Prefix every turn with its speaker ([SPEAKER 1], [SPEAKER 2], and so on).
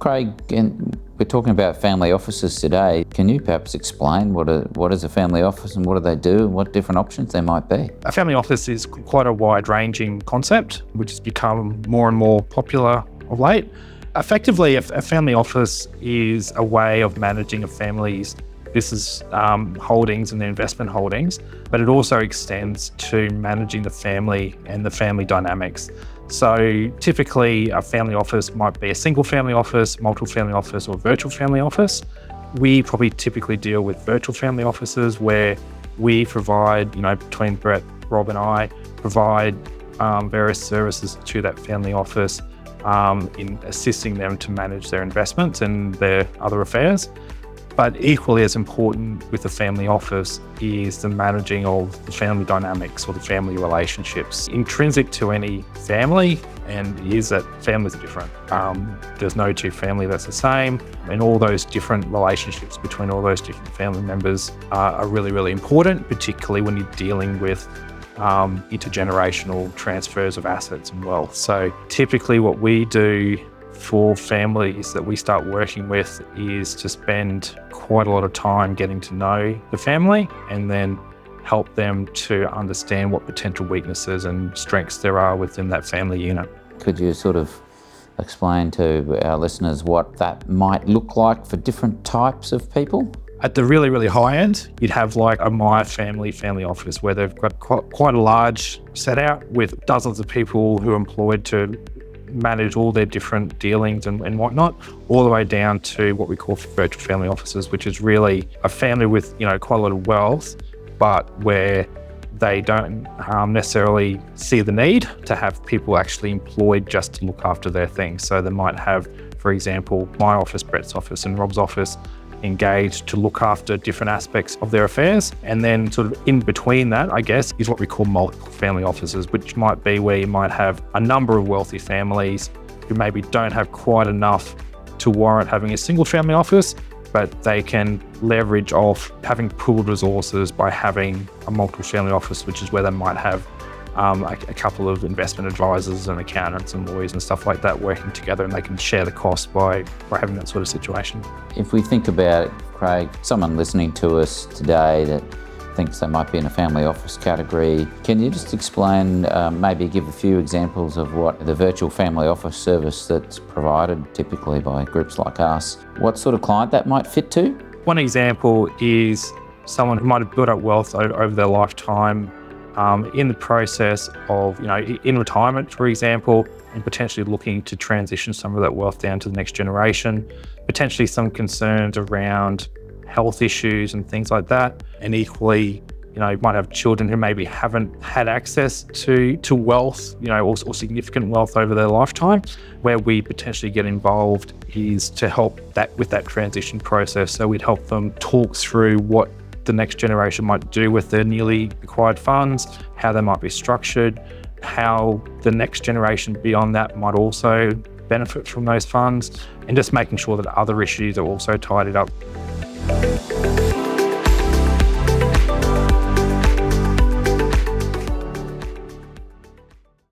[SPEAKER 1] Craig, we're talking about family offices today. Can you perhaps explain what is a family office and what do they do and what different options there might be?
[SPEAKER 2] A family office is quite a wide-ranging concept, which has become more and more popular of late. Effectively, a family office is a way of managing a family's business holdings and their investment holdings, but it also extends to managing the family and the family dynamics. So typically a family office might be a single family office, multiple family office, or virtual family office. We probably typically deal with virtual family offices where we provide, between Brett, Rob and I, provide various services to that family office in assisting them to manage their investments and their other affairs. But equally as important with the family office is the managing of the family dynamics or the family relationships. Intrinsic to any family is that families are different. There's no two family that's the same, and all those different relationships between all those different family members are really, really important, particularly when you're dealing with intergenerational transfers of assets and wealth. So typically what we do for families that we start working with is to spend quite a lot of time getting to know the family and then help them to understand what potential weaknesses and strengths there are within that family unit.
[SPEAKER 1] Could you sort of explain to our listeners what that might look like for different types of people?
[SPEAKER 2] At the really, really high end, you'd have like a My Family office where they've got quite a large set out with dozens of people who are employed to manage all their different dealings and whatnot, all the way down to what we call virtual family offices, which is really a family with quite a lot of wealth, but where they don't necessarily see the need to have people actually employed just to look after their things. So they might have, for example, my office, Brett's office and Rob's office engaged to look after different aspects of their affairs. And then sort of in between that, I guess, is what we call multiple family offices, which might be where you might have a number of wealthy families who maybe don't have quite enough to warrant having a single family office, but they can leverage off having pooled resources by having a multiple family office, which is where they might have a couple of investment advisors and accountants and lawyers and stuff like that working together, and they can share the cost by having that sort of situation.
[SPEAKER 1] If we think about it, Craig, someone listening to us today that thinks they might be in a family office category, can you just explain, maybe give a few examples of what the virtual family office service that's provided typically by groups like us, what sort of client that might fit to?
[SPEAKER 2] One example is someone who might have built up wealth over their lifetime, in the process of, in retirement, for example, and potentially looking to transition some of that wealth down to the next generation, potentially some concerns around health issues and things like that. And equally, you might have children who maybe haven't had access to wealth, or significant wealth over their lifetime. Where we potentially get involved is to help with that transition process. So we'd help them talk through what the next generation might do with their newly acquired funds, how they might be structured, how the next generation beyond that might also benefit from those funds, and just making sure that other issues are also tidied up.